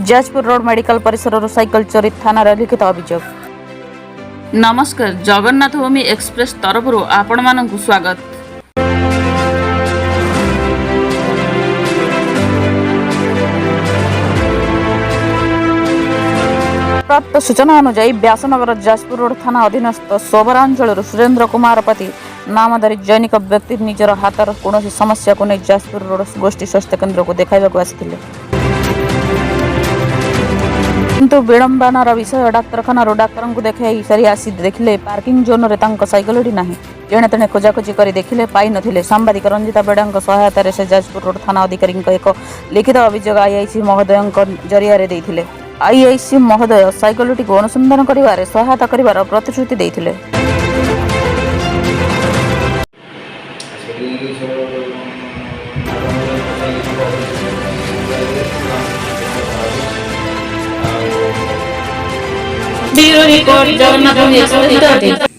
Jajpur road medical परिसर cycle चोरी थाना लिखित अभियोग। नमस्कार, जगन्नाथ भूमि एक्सप्रेस तरफ आपण मानक स्वागत। प्राप्त सूचना अनुसार व्यासनगर जाजपुर रोड थाना अधीनस्थ सोबरांचल सुरेंद्र कुमार पति नामधारी जैनिक व्यक्ति निजर हाथर कौन समस्या को नहीं जाजपुर रोड गोष्ठी स्वास्थ्य केन्द्र को देखा आसते, किंतु विडंबनार विषय डाक्तखाना डाक्तर को देखाई सारी आसी देखिले पार्किंग जोन में साइकेलटी ना। जेणे तेणे खोजाखोजी कर देखिले पाई नथिले। सांबादिक रंजिता बेड़ा सहायतार से जाजपुर रोड थाना अधिकारी एक लिखित अभियोग आईआईसी महोदय जरिया देइथिले। आईआईसी महोदय साइकेलटी को अनुसंधान करिवारे सहायता करिवार प्रतिश्रुति देइथिले। ब्यूरो रिपोर्ट जगन्नाथ भूमि एक्सप्रेस।